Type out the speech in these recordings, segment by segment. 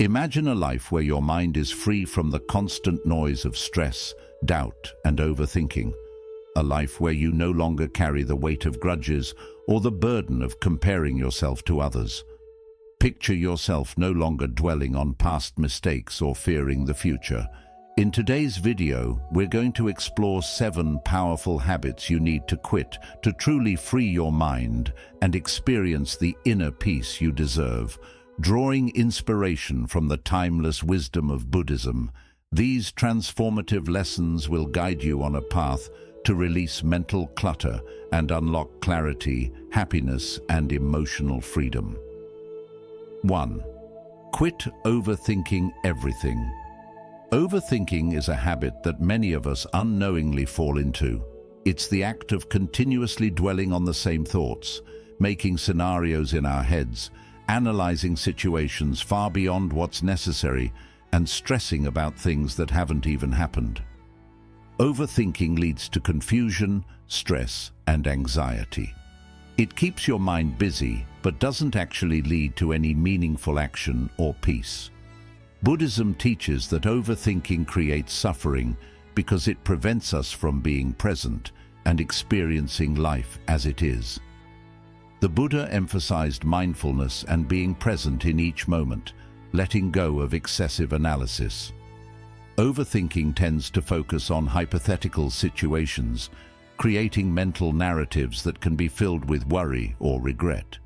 Imagine a life where your mind is free from the constant noise of stress, doubt, and overthinking. A life where you no longer carry the weight of grudges or the burden of comparing yourself to others. Picture yourself no longer dwelling on past mistakes or fearing the future. In today's video, we're going to explore 7 powerful habits you need to quit to truly free your mind and experience the inner peace you deserve. Drawing inspiration from the timeless wisdom of Buddhism, these transformative lessons will guide you on a path to release mental clutter and unlock clarity, happiness, and emotional freedom. 1. Quit overthinking everything. Overthinking is a habit that many of us unknowingly fall into. It's the act of continuously dwelling on the same thoughts, making scenarios in our heads, analyzing situations far beyond what's necessary, and stressing about things that haven't even happened. Overthinking leads to confusion, stress, and anxiety. It keeps your mind busy, but doesn't actually lead to any meaningful action or peace. Buddhism teaches that overthinking creates suffering because it prevents us from being present and experiencing life as it is. The Buddha emphasized mindfulness and being present in each moment, letting go of excessive analysis. Overthinking tends to focus on hypothetical situations, creating mental narratives that can be filled with worry or regret.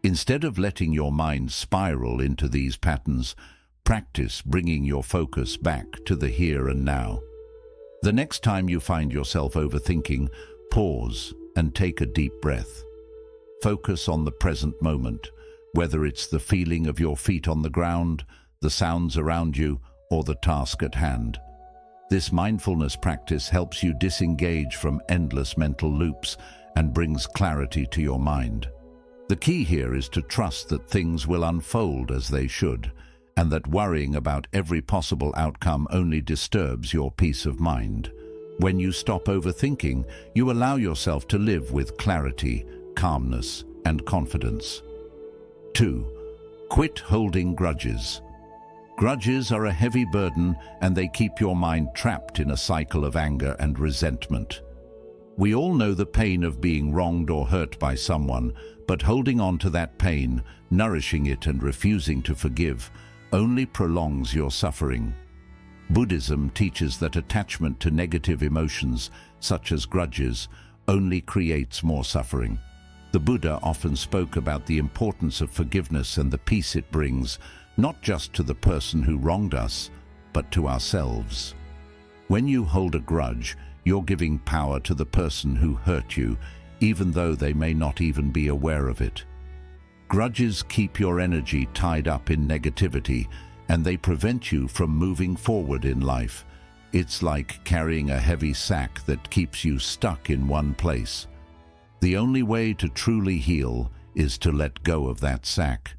Instead of letting your mind spiral into these patterns, practice bringing your focus back to the here and now. The next time you find yourself overthinking, pause and take a deep breath. Focus on the present moment, whether it's the feeling of your feet on the ground, the sounds around you, or the task at hand. This mindfulness practice helps you disengage from endless mental loops and brings clarity to your mind. The key here is to trust that things will unfold as they should, and that worrying about every possible outcome only disturbs your peace of mind. When you stop overthinking, you allow yourself to live with clarity, calmness, and confidence. 2. Quit holding grudges. Grudges are a heavy burden, and they keep your mind trapped in a cycle of anger and resentment. We all know the pain of being wronged or hurt by someone, but holding on to that pain, nourishing it and refusing to forgive, only prolongs your suffering. Buddhism teaches that attachment to negative emotions, such as grudges, only creates more suffering. The Buddha often spoke about the importance of forgiveness and the peace it brings, not just to the person who wronged us, but to ourselves. When you hold a grudge, you're giving power to the person who hurt you, even though they may not even be aware of it. Grudges keep your energy tied up in negativity, and they prevent you from moving forward in life. It's like carrying a heavy sack that keeps you stuck in one place. The only way to truly heal is to let go of that sack.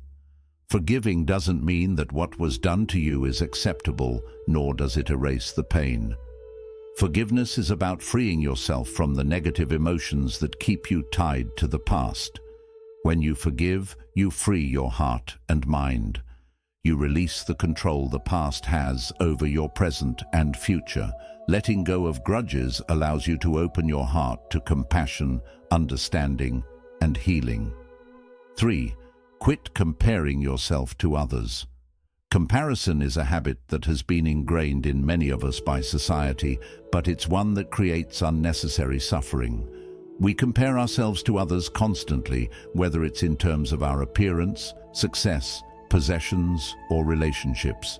Forgiving doesn't mean that what was done to you is acceptable, nor does it erase the pain. Forgiveness is about freeing yourself from the negative emotions that keep you tied to the past. When you forgive, you free your heart and mind. You release the control the past has over your present and future. Letting go of grudges allows you to open your heart to compassion, understanding, and healing. 3. Quit comparing yourself to others. Comparison is a habit that has been ingrained in many of us by society, but it's one that creates unnecessary suffering. We compare ourselves to others constantly, whether it's in terms of our appearance, success, possessions, or relationships.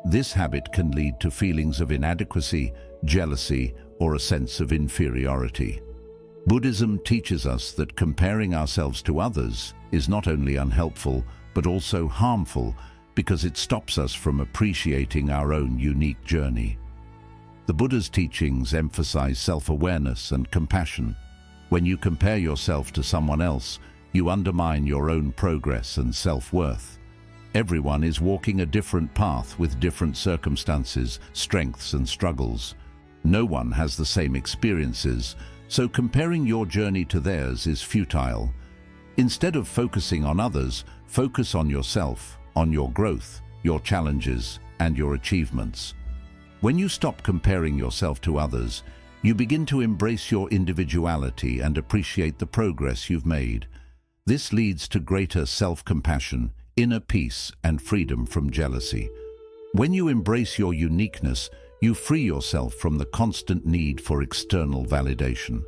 This habit can lead to feelings of inadequacy, jealousy, or a sense of inferiority. Buddhism teaches us that comparing ourselves to others is not only unhelpful, but also harmful because it stops us from appreciating our own unique journey. The Buddha's teachings emphasize self-awareness and compassion. When you compare yourself to someone else, you undermine your own progress and self-worth. Everyone is walking a different path with different circumstances, strengths, and struggles. No one has the same experiences, so comparing your journey to theirs is futile. Instead of focusing on others, focus on yourself, on your growth, your challenges, and your achievements. When you stop comparing yourself to others, you begin to embrace your individuality and appreciate the progress you've made. This leads to greater self-compassion, inner peace, and freedom from jealousy. When you embrace your uniqueness, you free yourself from the constant need for external validation.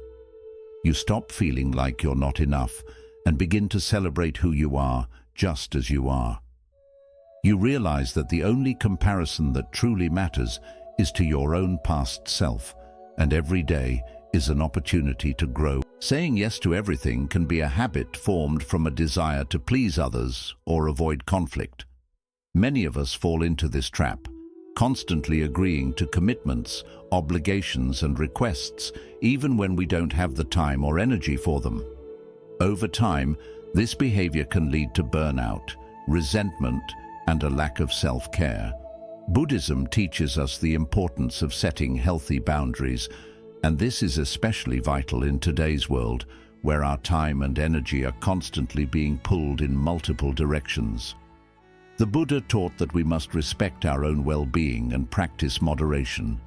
You stop feeling like you're not enough and begin to celebrate who you are, just as you are. You realize that the only comparison that truly matters is to your own past self, and every day is an opportunity to grow. Saying yes to everything can be a habit formed from a desire to please others or avoid conflict. Many of us fall into this trap, constantly agreeing to commitments, obligations, and requests, even when we don't have the time or energy for them. Over time, this behavior can lead to burnout, resentment, and a lack of self-care. Buddhism teaches us the importance of setting healthy boundaries, and this is especially vital in today's world, where our time and energy are constantly being pulled in multiple directions. The Buddha taught that we must respect our own well-being and practice moderation.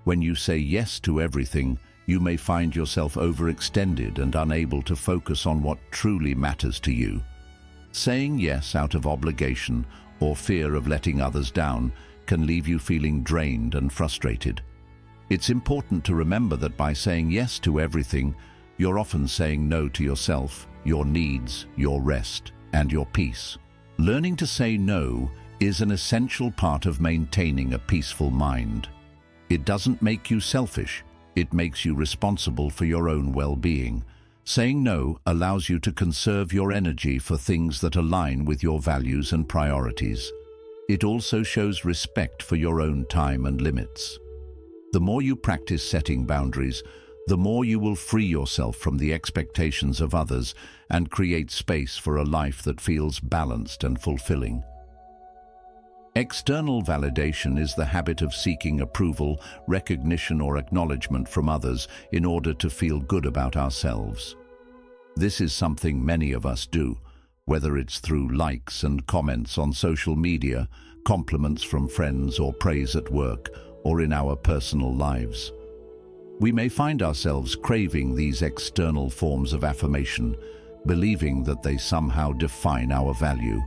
When you say yes to everything, you may find yourself overextended and unable to focus on what truly matters to you. Saying yes out of obligation or fear of letting others down can leave you feeling drained and frustrated. It's important to remember that by saying yes to everything, you're often saying no to yourself, your needs, your rest, and your peace. Learning to say no is an essential part of maintaining a peaceful mind. It doesn't make you selfish, it makes you responsible for your own well-being. Saying no allows you to conserve your energy for things that align with your values and priorities. It also shows respect for your own time and limits. The more you practice setting boundaries, the more you will free yourself from the expectations of others and create space for a life that feels balanced and fulfilling. External validation is the habit of seeking approval, recognition, or acknowledgement from others in order to feel good about ourselves. This is something many of us do, whether it's through likes and comments on social media, compliments from friends, or praise at work, or in our personal lives. We may find ourselves craving these external forms of affirmation, believing that they somehow define our value.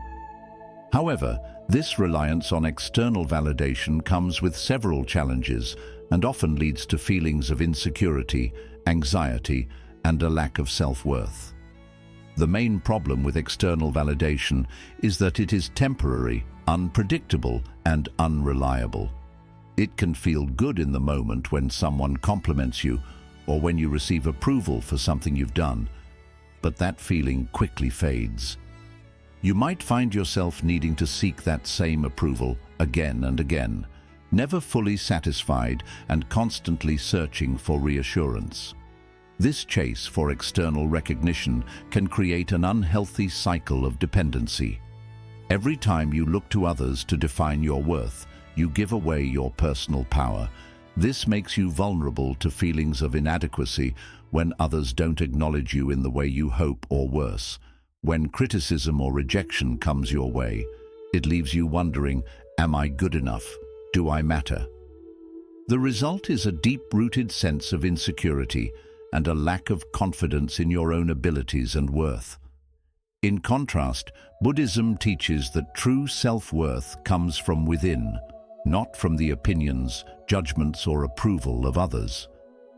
However, this reliance on external validation comes with several challenges and often leads to feelings of insecurity, anxiety, and a lack of self-worth. The main problem with external validation is that it is temporary, unpredictable, and unreliable. It can feel good in the moment when someone compliments you or when you receive approval for something you've done, but that feeling quickly fades. You might find yourself needing to seek that same approval again and again, never fully satisfied and constantly searching for reassurance. This chase for external recognition can create an unhealthy cycle of dependency. Every time you look to others to define your worth, you give away your personal power. This makes you vulnerable to feelings of inadequacy when others don't acknowledge you in the way you hope, or worse, when criticism or rejection comes your way. It leaves you wondering, am I good enough? Do I matter? The result is a deep-rooted sense of insecurity and a lack of confidence in your own abilities and worth. In contrast, Buddhism teaches that true self-worth comes from within, not from the opinions, judgments, or approval of others.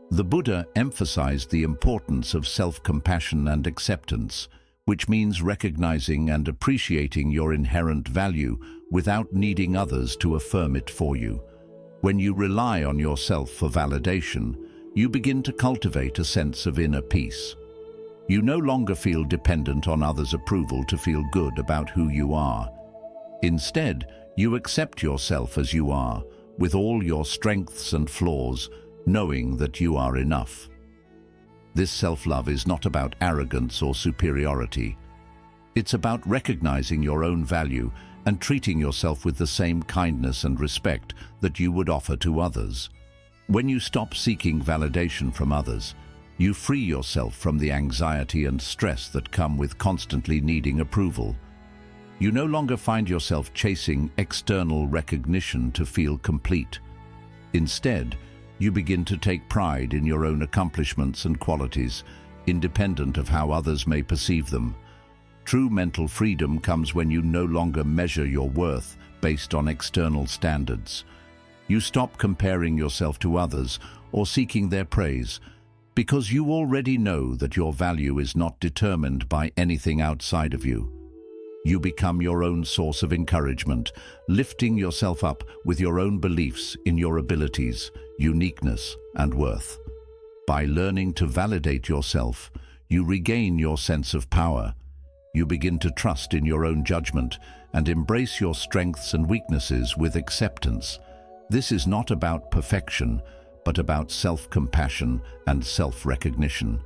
The Buddha emphasized the importance of self-compassion and acceptance, which means recognizing and appreciating your inherent value without needing others to affirm it for you. When you rely on yourself for validation, you begin to cultivate a sense of inner peace. You no longer feel dependent on others' approval to feel good about who you are. Instead, you accept yourself as you are, with all your strengths and flaws, knowing that you are enough. This self-love is not about arrogance or superiority. It's about recognizing your own value and treating yourself with the same kindness and respect that you would offer to others. When you stop seeking validation from others, you free yourself from the anxiety and stress that come with constantly needing approval. You no longer find yourself chasing external recognition to feel complete. Instead, you begin to take pride in your own accomplishments and qualities, independent of how others may perceive them. True mental freedom comes when you no longer measure your worth based on external standards. You stop comparing yourself to others or seeking their praise, because you already know that your value is not determined by anything outside of you. You become your own source of encouragement, lifting yourself up with your own beliefs in your abilities, uniqueness, and worth. By learning to validate yourself, you regain your sense of power. You begin to trust in your own judgment and embrace your strengths and weaknesses with acceptance. This is not about perfection, but about self-compassion and self-recognition.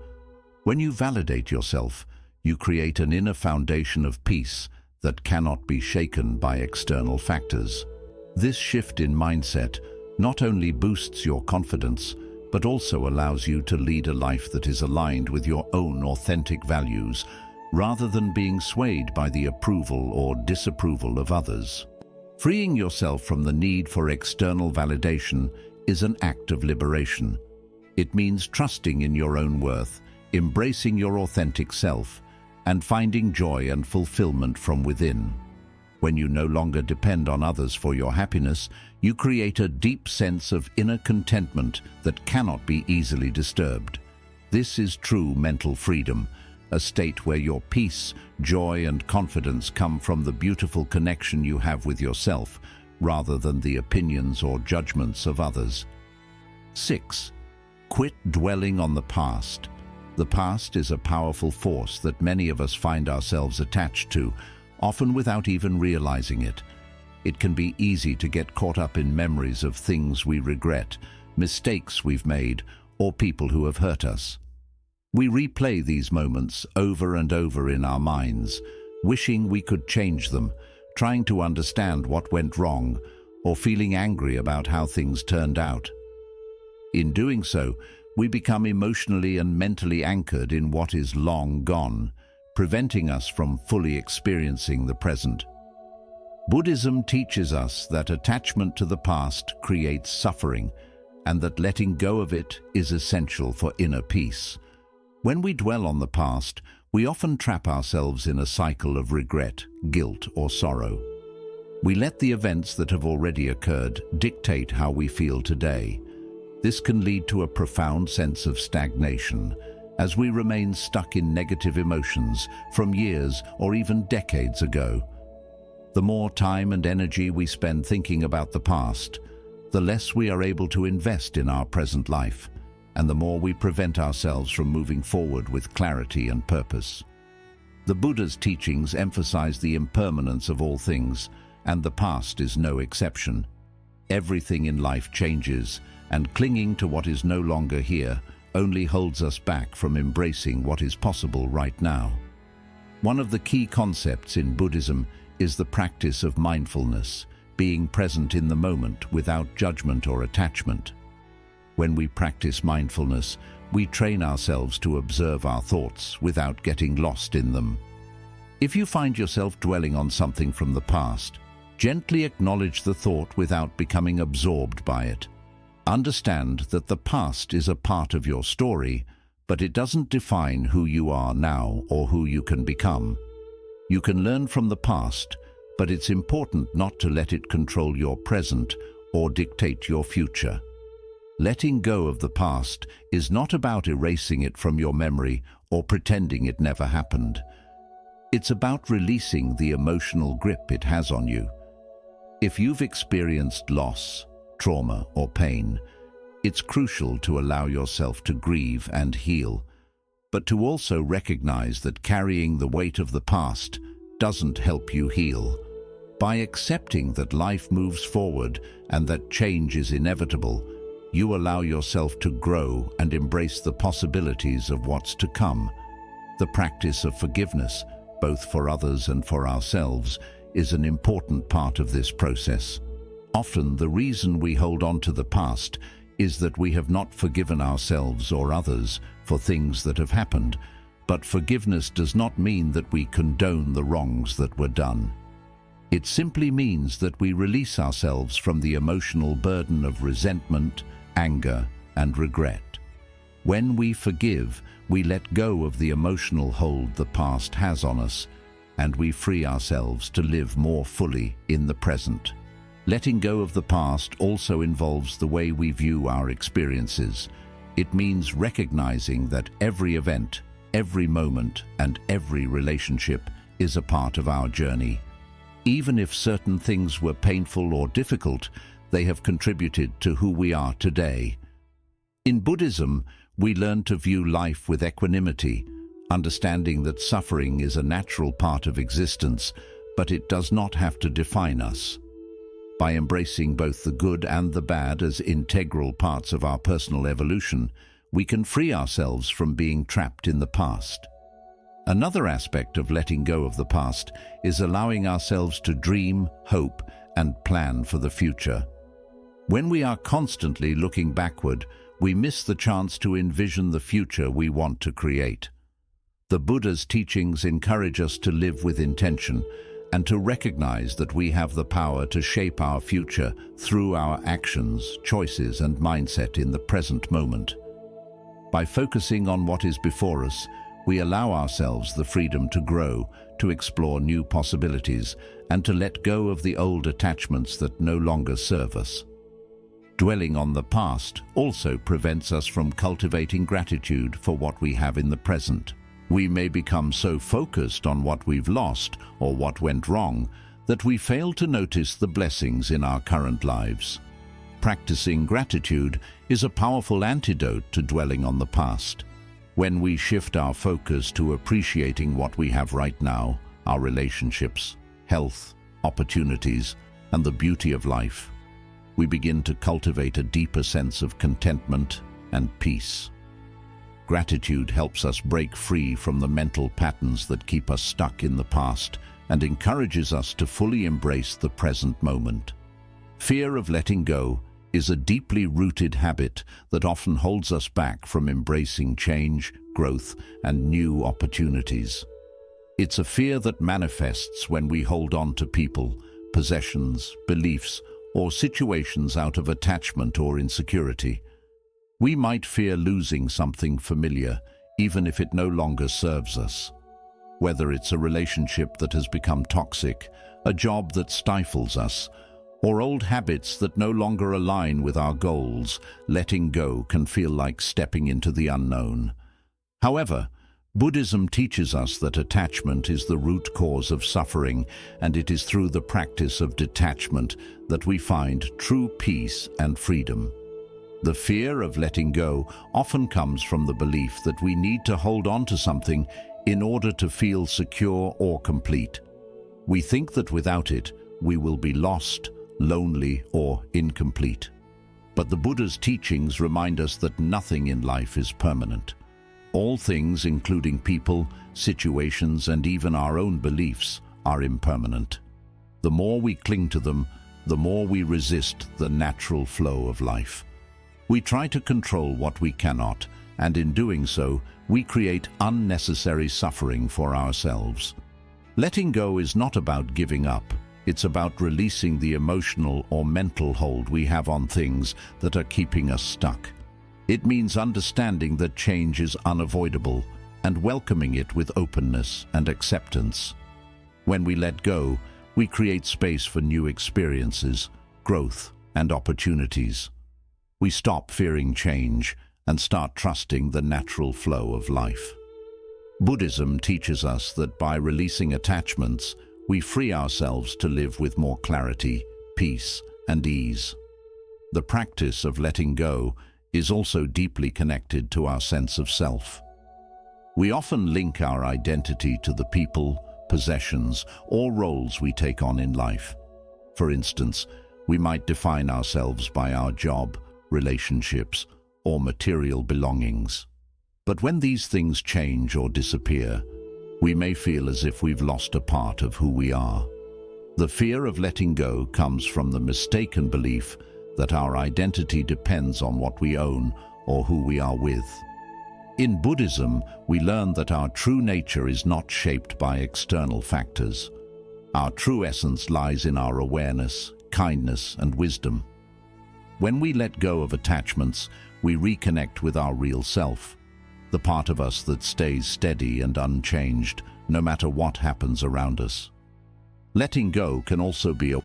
When you validate yourself, you create an inner foundation of peace that cannot be shaken by external factors. This shift in mindset not only boosts your confidence, but also allows you to lead a life that is aligned with your own authentic values, rather than being swayed by the approval or disapproval of others. Freeing yourself from the need for external validation is an act of liberation. It means trusting in your own worth, embracing your authentic self, and finding joy and fulfillment from within. When you no longer depend on others for your happiness, you create a deep sense of inner contentment that cannot be easily disturbed. This is true mental freedom, a state where your peace, joy, and confidence come from the beautiful connection you have with yourself, rather than the opinions or judgments of others. 6. Quit dwelling on the past. The past is a powerful force that many of us find ourselves attached to, often without even realizing it. It can be easy to get caught up in memories of things we regret, mistakes we've made, or people who have hurt us. We replay these moments over and over in our minds, wishing we could change them, trying to understand what went wrong, or feeling angry about how things turned out. In doing so, we become emotionally and mentally anchored in what is long gone, preventing us from fully experiencing the present. Buddhism teaches us that attachment to the past creates suffering, and that letting go of it is essential for inner peace. When we dwell on the past, we often trap ourselves in a cycle of regret, guilt, or sorrow. We let the events that have already occurred dictate how we feel today. This can lead to a profound sense of stagnation, as we remain stuck in negative emotions from years or even decades ago. The more time and energy we spend thinking about the past, the less we are able to invest in our present life, and the more we prevent ourselves from moving forward with clarity and purpose. The Buddha's teachings emphasize the impermanence of all things, and the past is no exception. Everything in life changes, and clinging to what is no longer here only holds us back from embracing what is possible right now. One of the key concepts in Buddhism is the practice of mindfulness, being present in the moment without judgment or attachment. When we practice mindfulness, we train ourselves to observe our thoughts without getting lost in them. If you find yourself dwelling on something from the past, gently acknowledge the thought without becoming absorbed by it. Understand that the past is a part of your story, but it doesn't define who you are now or who you can become. You can learn from the past, but it's important not to let it control your present or dictate your future. Letting go of the past is not about erasing it from your memory or pretending it never happened. It's about releasing the emotional grip it has on you. If you've experienced loss, trauma, or pain, it's crucial to allow yourself to grieve and heal, but to also recognize that carrying the weight of the past doesn't help you heal. By accepting that life moves forward and that change is inevitable, you allow yourself to grow and embrace the possibilities of what's to come. The practice of forgiveness, both for others and for ourselves, is an important part of this process. Often the reason we hold on to the past is that we have not forgiven ourselves or others for things that have happened, but forgiveness does not mean that we condone the wrongs that were done. It simply means that we release ourselves from the emotional burden of resentment, anger, and regret. When we forgive, we let go of the emotional hold the past has on us, and we free ourselves to live more fully in the present. Letting go of the past also involves the way we view our experiences. It means recognizing that every event, every moment, and every relationship is a part of our journey. Even if certain things were painful or difficult, they have contributed to who we are today. In Buddhism, we learn to view life with equanimity, understanding that suffering is a natural part of existence, but it does not have to define us. By embracing both the good and the bad as integral parts of our personal evolution, we can free ourselves from being trapped in the past. Another aspect of letting go of the past is allowing ourselves to dream, hope, and plan for the future. When we are constantly looking backward, we miss the chance to envision the future we want to create. The Buddha's teachings encourage us to live with intention and to recognize that we have the power to shape our future through our actions, choices, and mindset in the present moment. By focusing on what is before us, we allow ourselves the freedom to grow, to explore new possibilities, and to let go of the old attachments that no longer serve us. Dwelling on the past also prevents us from cultivating gratitude for what we have in the present. We may become so focused on what we've lost or what went wrong that we fail to notice the blessings in our current lives. Practicing gratitude is a powerful antidote to dwelling on the past. When we shift our focus to appreciating what we have right now, our relationships, health, opportunities, and the beauty of life, we begin to cultivate a deeper sense of contentment and peace. Gratitude helps us break free from the mental patterns that keep us stuck in the past and encourages us to fully embrace the present moment. Fear of letting go is a deeply rooted habit that often holds us back from embracing change, growth, and new opportunities. It's a fear that manifests when we hold on to people, possessions, beliefs, or situations out of attachment or insecurity. We might fear losing something familiar, even if it no longer serves us. Whether it's a relationship that has become toxic, a job that stifles us, or old habits that no longer align with our goals, letting go can feel like stepping into the unknown. However, Buddhism teaches us that attachment is the root cause of suffering, and it is through the practice of detachment that we find true peace and freedom. The fear of letting go often comes from the belief that we need to hold on to something in order to feel secure or complete. We think that without it, we will be lost, lonely, or incomplete. But the Buddha's teachings remind us that nothing in life is permanent. All things, including people, situations, and even our own beliefs, are impermanent. The more we cling to them, the more we resist the natural flow of life. We try to control what we cannot, and in doing so, we create unnecessary suffering for ourselves. Letting go is not about giving up. It's about releasing the emotional or mental hold we have on things that are keeping us stuck. It means understanding that change is unavoidable and welcoming it with openness and acceptance. When we let go, we create space for new experiences, growth, and opportunities. We stop fearing change and start trusting the natural flow of life. Buddhism teaches us that by releasing attachments, we free ourselves to live with more clarity, peace, and ease. The practice of letting go is also deeply connected to our sense of self. We often link our identity to the people, possessions, or roles we take on in life. For instance, we might define ourselves by our job, relationships, or material belongings. But when these things change or disappear, we may feel as if we've lost a part of who we are. The fear of letting go comes from the mistaken belief that our identity depends on what we own or who we are with. In Buddhism, we learn that our true nature is not shaped by external factors. Our true essence lies in our awareness, kindness, and wisdom. When we let go of attachments, we reconnect with our real self, the part of us that stays steady and unchanged, no matter what happens around us. Letting go can also be a